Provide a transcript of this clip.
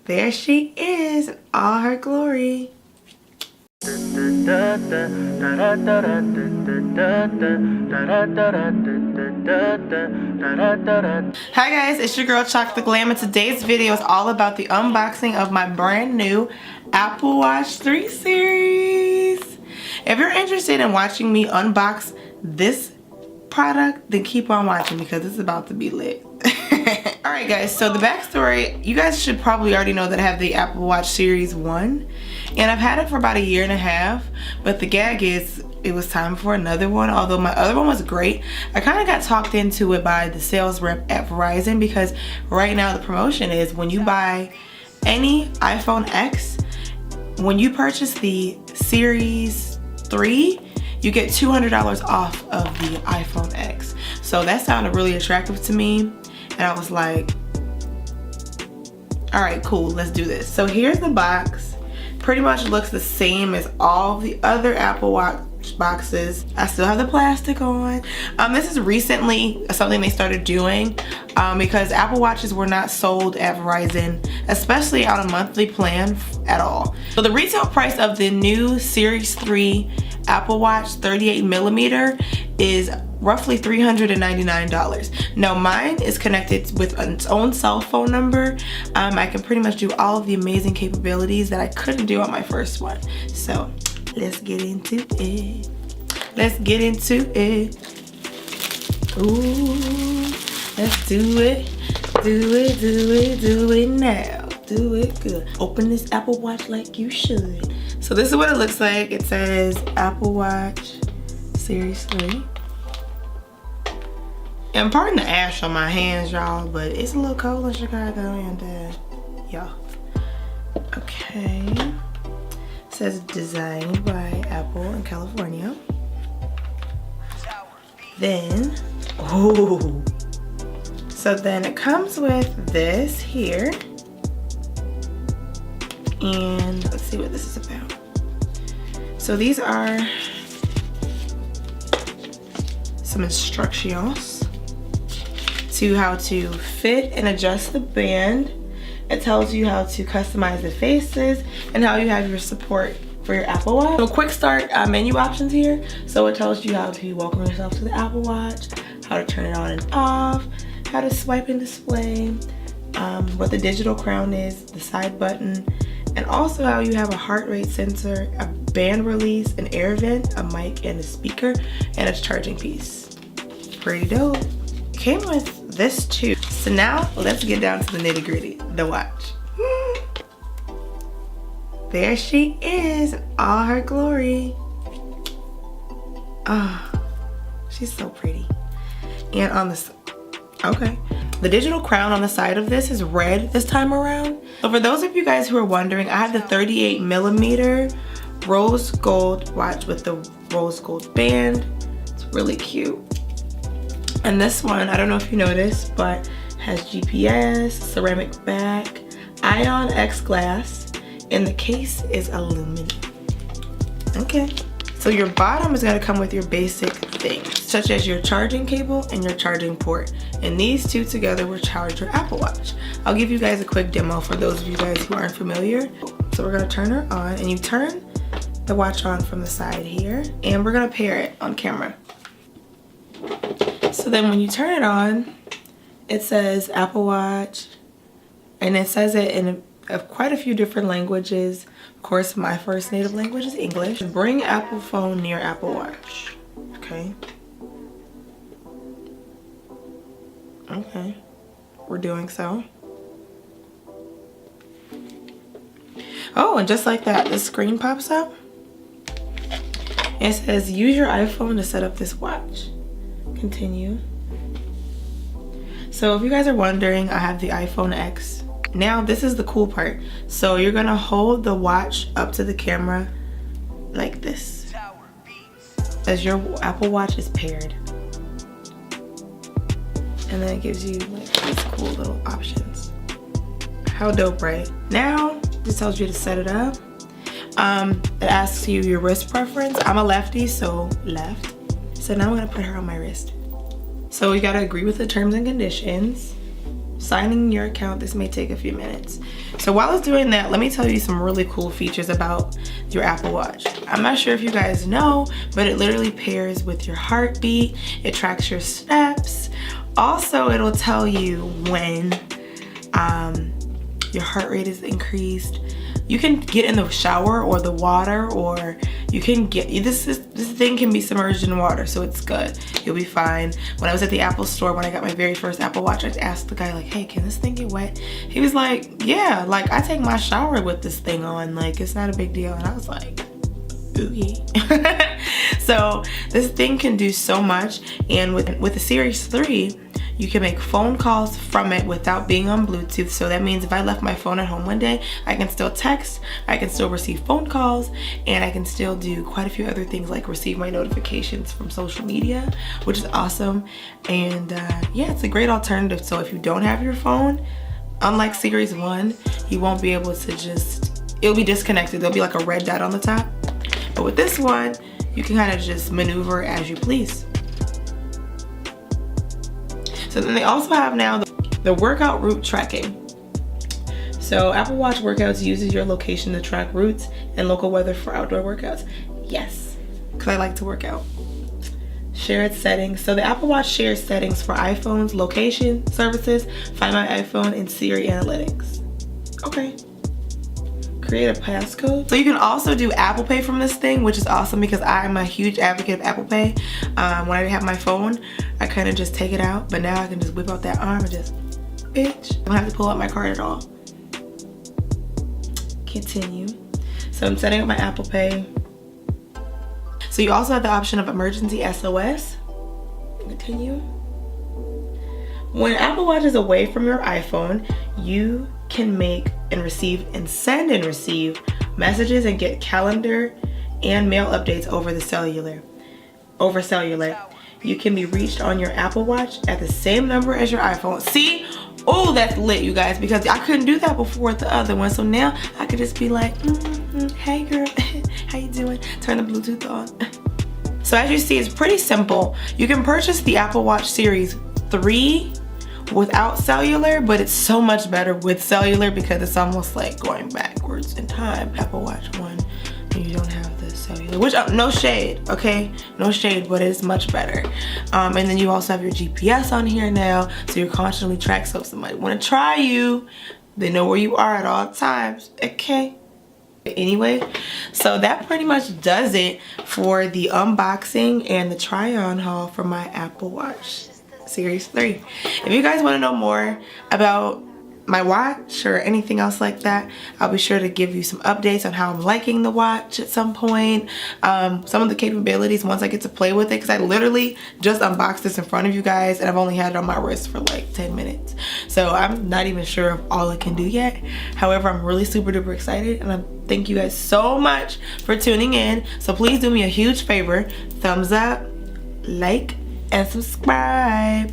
There she is in all her glory. Hi guys, it's your girl Choc The Glam, and today's video is all about the unboxing of my brand new Apple Watch 3 series. If you're interested in watching me unbox this product, then keep on watching because it's about to be lit. Alright guys, so the backstory, you guys should probably already know that I have the Apple Watch Series 1 and I've had it for about a year and a half, but the gag is it was time for another one. Although my other one was great, I kind of got talked into it by the sales rep at Verizon because right now the promotion is when you buy any iPhone X, when you purchase the Series 3, you get $200 off of the iPhone X. So that sounded really attractive to me. And I was like, all right, cool, let's do this. So here's the box. Pretty much looks the same as all the other Apple Watch boxes. I still have the plastic on. This is recently something they started doing because Apple Watches were not sold at Verizon, especially on a monthly plan at all. So the retail price of the new Series 3 Apple Watch 38mm is roughly $399. Now mine is connected with its own cell phone number. I can pretty much do all of the amazing capabilities that I couldn't do on my first one. So let's get into it. Let's get into it. Ooh, let's do it. Do it, do it, do it now. Do it good. Open this Apple Watch like you should. So this is what it looks like. It says Apple Watch Series 3. And pardon the ash on my hands, y'all, but it's a little cold in Chicago and yeah. Okay. It says designed by Apple in California. Then, oh. So then it comes with this here. And let's see what this is about. So these are some instructions to how to fit and adjust the band. It tells you how to customize the faces and how you have your support for your Apple Watch. So quick start menu options here. So it tells you how to welcome yourself to the Apple Watch, how to turn it on and off, how to swipe and display, what the digital crown is, the side button, and also how you have a heart rate sensor, a band release, an air vent, a mic, and a speaker, and a charging piece. Pretty dope. Came with this too. So now let's get down to the nitty gritty, the watch. There she is in all her glory. Ah, oh, she's so pretty. And on this, okay. The digital crown on the side of this is red this time around. So for those of you guys who are wondering, I have the 38mm rose gold watch with the rose gold band. It's really cute. And this one, I don't know if you noticed, but has GPS, ceramic back, Ion X glass, and the case is aluminum. Okay. So your bottom is gonna come with your basic things, such as your charging cable and your charging port. And these two together will charge your Apple Watch. I'll give you guys a quick demo for those of you guys who aren't familiar. So we're gonna turn her on, and you turn the watch on from the side here, and we're gonna pair it on camera. So then when you turn it on, it says Apple Watch, and it says it in quite a few different languages. Of course, my first native language is English. Bring Apple phone near Apple Watch. Okay. Okay. We're doing so. Oh, and just like that, the screen pops up. It says, use your iPhone to set up this watch. Continue. So if you guys are wondering, I have the iPhone X. Now this is the cool part. So you're gonna hold the watch up to the camera like this as your Apple Watch is paired. And then it gives you like these cool little options. How dope, right? Now this tells you to set it up. It asks you your wrist preference. I'm a lefty, so left. So now I'm gonna put her on my wrist. So you gotta agree with the terms and conditions. signing your account. This may take a few minutes. So while it's doing that, let me tell you some really cool features about your Apple Watch. I'm not sure if you guys know, but it literally pairs with your heartbeat. It tracks your steps. Also, it'll tell you when your heart rate is increased. You can get in the shower or the water, or you can get, this thing can be submerged in water, so it's good. You'll be fine. When I was at the Apple store, when I got my very first Apple Watch, I asked the guy like, hey, can this thing get wet? He was like, yeah, like I take my shower with this thing on, like it's not a big deal. And I was like, oogie. So this thing can do so much. And with the Series 3, you can make phone calls from it without being on Bluetooth. So that means if I left my phone at home one day, I can still text, I can still receive phone calls, and I can still do quite a few other things like receive my notifications from social media, which is awesome. And yeah, it's a great alternative. So if you don't have your phone, unlike Series 1, you won't be able to it'll be disconnected. There'll be like a red dot on the top. But with this one, you can kind of just maneuver as you please. So then they also have now the workout route tracking. So Apple Watch Workouts uses your location to track routes and local weather for outdoor workouts. Yes, because I like to work out. Shared settings. So the Apple Watch shares settings for iPhone's location services, Find My iPhone, and Siri Analytics. Okay. Create a passcode. So you can also do Apple Pay from this thing, which is awesome because I'm a huge advocate of Apple Pay. When I didn't have my phone, I kind of just take it out, but now I can just whip out that arm and just, bitch. I don't have to pull out my card at all. Continue. So I'm setting up my Apple Pay. So you also have the option of emergency SOS. Continue. When Apple Watch is away from your iPhone, you can make and receive and send and receive messages and get calendar and mail updates over cellular. You can be reached on your Apple Watch at the same number as your iPhone. See? Oh, that's lit, you guys, because I couldn't do that before with the other one. So now I could just be like, hey girl, how you doing? Turn the Bluetooth on. So as you see, it's pretty simple. You can purchase the Apple Watch Series 3 without cellular, but it's so much better with cellular because it's almost like going backwards in time. Apple Watch 1, and you don't have the cellular, which no shade, okay, no shade, but it's much better. And then you also have your GPS on here now, so you're constantly tracked. So if somebody want to try you, they know where you are at all times, okay? Anyway, so that pretty much does it for the unboxing and the try-on haul for my Apple Watch Series 3. If you guys want to know more about my watch or anything else like that, I'll be sure to give you some updates on how I'm liking the watch at some point. Some of the capabilities once I get to play with it, because I literally just unboxed this in front of you guys and I've only had it on my wrist for like 10 minutes. So I'm not even sure of all it can do yet. However, I'm really super duper excited, and I thank you guys so much for tuning in. So please do me a huge favor, thumbs up, like, and subscribe.